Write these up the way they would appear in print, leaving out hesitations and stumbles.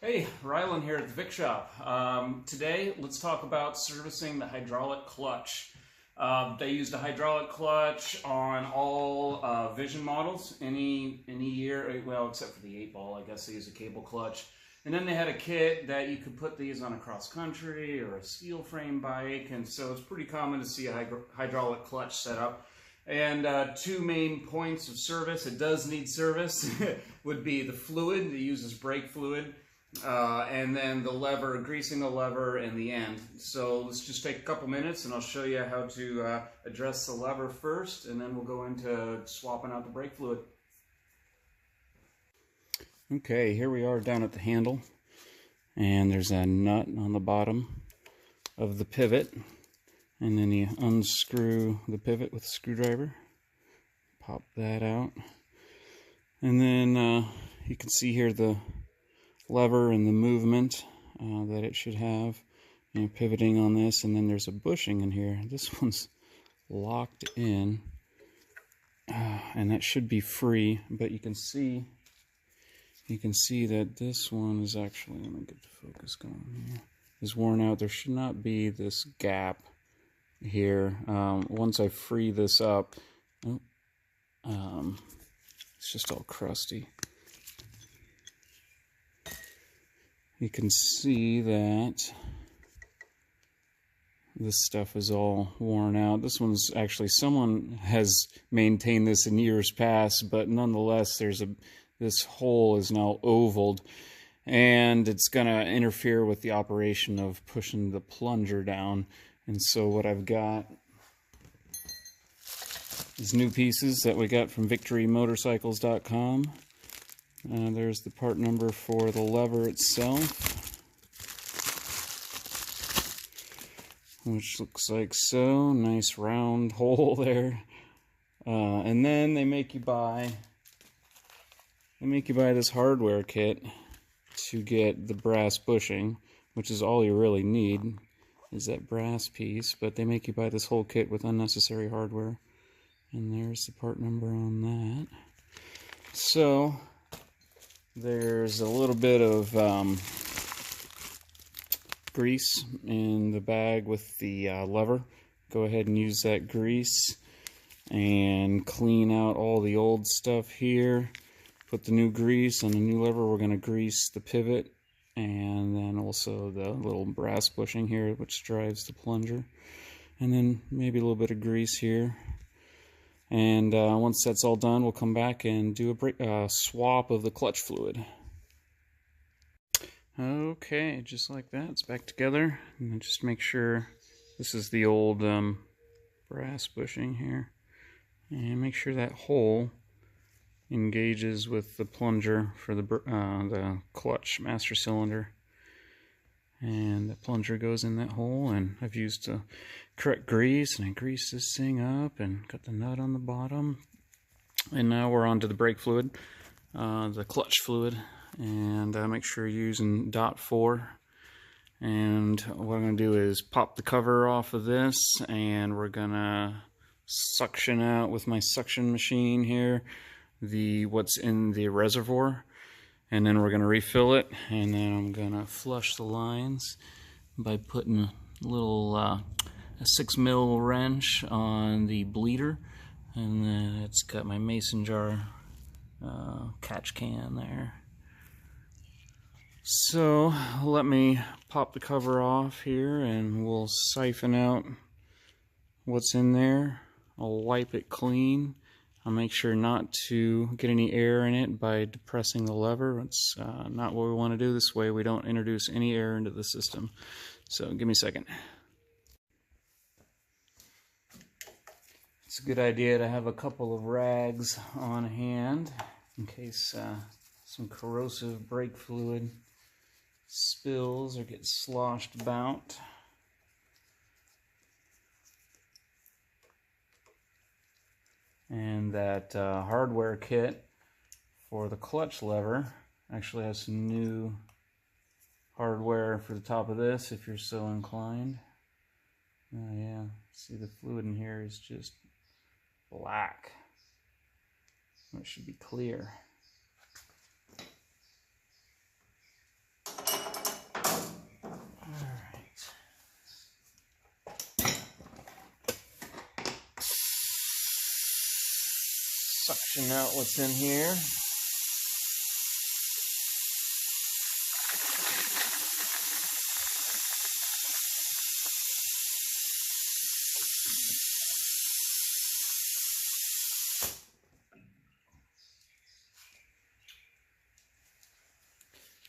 Hey, Rylan here at the Vic Shop. Today, let's talk about servicing the hydraulic clutch. They used a hydraulic clutch on all Vision models, any year, well, except for the 8-ball, I guess they use a cable clutch. And then they had a kit that you could put these on a cross-country or a steel frame bike, and so it's pretty common to see a hydraulic clutch set up. And two main points of service, it does need service, would be the fluid, it uses brake fluid, and then the lever, greasing the lever in the end. So let's just take a couple minutes and I'll show you how to address the lever first, and then we'll go into swapping out the brake fluid. Okay, here we are down at the handle, and there's a nut on the bottom of the pivot, and then you unscrew the pivot with a screwdriver, pop that out, and then you can see here the lever and the movement that it should have. You're pivoting on this, and then there's a bushing in here. This one's locked in, and that should be free, but you can see that this one is actually, let me get the focus going here, is worn out. There should not be this gap here. Once I free this up, it's just all crusty. You can see that this stuff is all worn out. This one's actually, someone has maintained this in years past, but nonetheless, this hole is now ovaled, and it's going to interfere with the operation of pushing the plunger down. And so what I've got is new pieces that we got from VictoryMotorcycles.com. There's the part number for the lever itself, which looks like so. Nice round hole there. And then they make you buy this hardware kit to get the brass bushing, which is all you really need, is that brass piece. But they make you buy this whole kit with unnecessary hardware. And there's the part number on that. So there's a little bit of grease in the bag with the lever. Go ahead and use that grease and clean out all the old stuff here. Put the new grease on the new lever. We're going to grease the pivot and then also the little brass bushing here, which drives the plunger. And then maybe a little bit of grease here. And once that's all done, we'll come back and do a swap of the clutch fluid. Okay, just like that, it's back together. And just make sure this is the old brass bushing here. And make sure that hole engages with the plunger for the clutch master cylinder. And the plunger goes in that hole, and I've used the correct grease, and I grease this thing up and got the nut on the bottom. And now we're on to the brake fluid, the clutch fluid, and make sure you're using .4. And what I'm going to do is pop the cover off of this, and we're going to suction out with my suction machine here what's in the reservoir. And then we're going to refill it, and then I'm going to flush the lines by putting a little a 6mm wrench on the bleeder, and then it's got my mason jar catch can there. So let me pop the cover off here, and we'll siphon out what's in there. I'll wipe it clean. I'll make sure not to get any air in it by depressing the lever. It's not what we want to do. This way we don't introduce any air into the system. So give me a second. It's a good idea to have a couple of rags on hand in case some corrosive brake fluid spills or gets sloshed about. And that hardware kit for the clutch lever actually has some new hardware for the top of this if you're so inclined. Oh yeah, see the fluid in here is just black. It should be clear. suction out what's in here.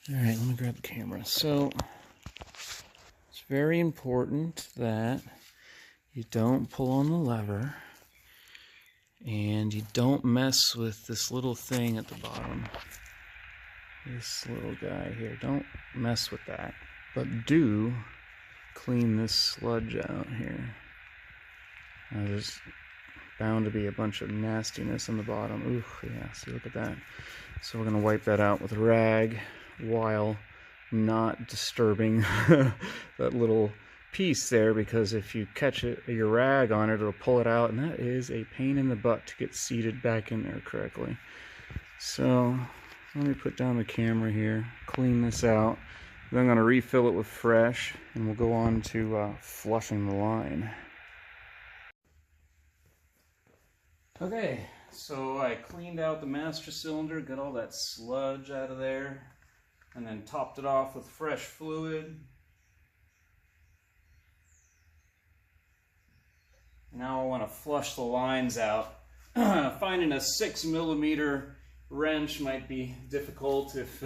All right, let me grab the camera. So it's very important that you don't pull on the lever and you don't mess with this little thing at the bottom. This little guy here, don't mess with that. But do clean this sludge out here. There's bound to be a bunch of nastiness on the bottom. Ooh, yeah, see, look at that. So we're gonna wipe that out with a rag while not disturbing that little piece there, because if you catch your rag on it, it'll pull it out, and that is a pain in the butt to get seated back in there correctly. So let me put down the camera here, clean this out, then I'm going to refill it with fresh, and we'll go on to flushing the line. Okay, so I cleaned out the master cylinder, got all that sludge out of there, and then topped it off with fresh fluid. Now I want to flush the lines out. Finding a 6mm wrench might be difficult if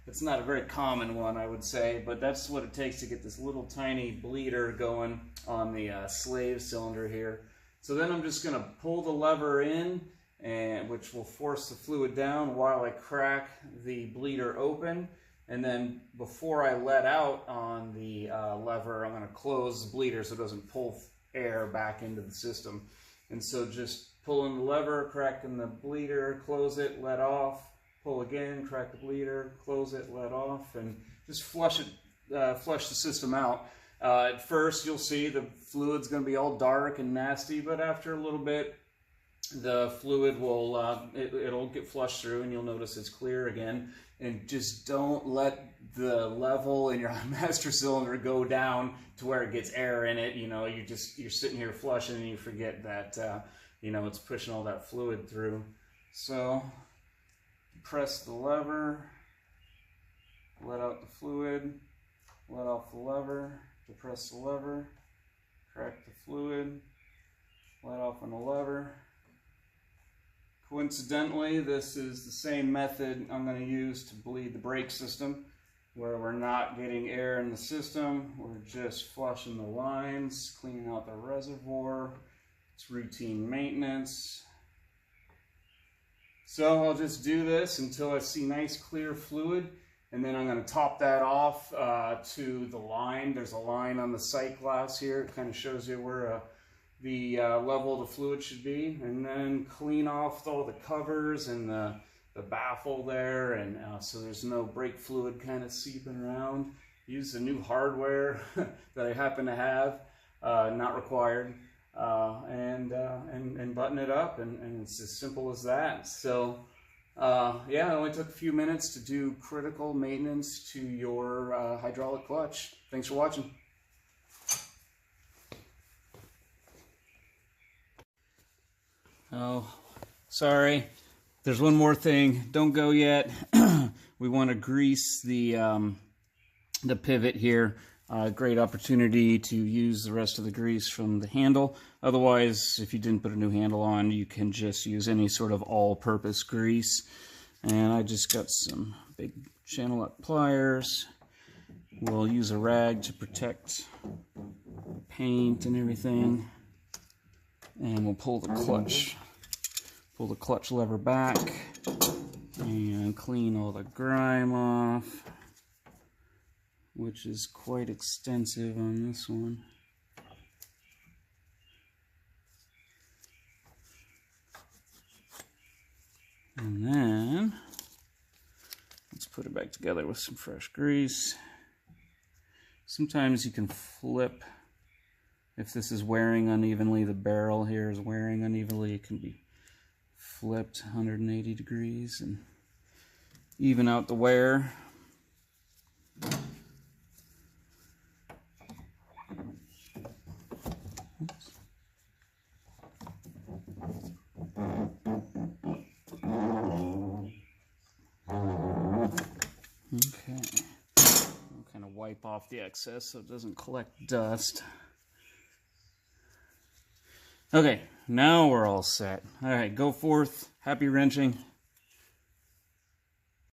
it's not a very common one, I would say, but that's what it takes to get this little tiny bleeder going on the slave cylinder here. So then I'm just going to pull the lever in, and which will force the fluid down while I crack the bleeder open. And then before I let out on the lever, I'm going to close the bleeder so it doesn't pull air back into the system. And so just pulling the lever, cracking the bleeder, close it, let off, pull again, crack the bleeder, close it, let off, and just flush it, flush the system out. At first you'll see the fluid's going to be all dark and nasty, but after a little bit the fluid will it'll get flushed through, and you'll notice it's clear again. And just don't let the level in your master cylinder go down to where it gets air in it. You know, you're sitting here flushing and you forget that you know, it's pushing all that fluid through. So press the lever, let out the fluid, let off the lever, depress the lever, crack the fluid, let off on the lever. Coincidentally, this is the same method I'm going to use to bleed the brake system, where we're not getting air in the system, we're just flushing the lines, cleaning out the reservoir. It's routine maintenance. So I'll just do this until I see nice clear fluid, and then I'm going to top that off to the line. There's a line on the sight glass here. It kind of shows you where the level of the fluid should be, and then clean off all the covers and the baffle there, and so there's no brake fluid kind of seeping around. Use the new hardware that I happen to have, not required, and button it up, and it's as simple as that. So yeah, it only took a few minutes to do critical maintenance to your hydraulic clutch. Thanks for watching. Oh, sorry. There's one more thing. Don't go yet. We want to grease the pivot here. Great opportunity to use the rest of the grease from the handle. Otherwise, if you didn't put a new handle on, you can just use any sort of all-purpose grease. And I just got some big channel lock pliers. We'll use a rag to protect paint and everything. And we'll pull the clutch lever back and clean all the grime off, which is quite extensive on this one. And then let's put it back together with some fresh grease. Sometimes you can flip. If this is wearing unevenly, the barrel here is wearing unevenly, it can be flipped 180 degrees and even out the wear. Oops. Okay. I'll kind of wipe off the excess so it doesn't collect dust. Okay, now we're all set. All right, go forth. Happy wrenching.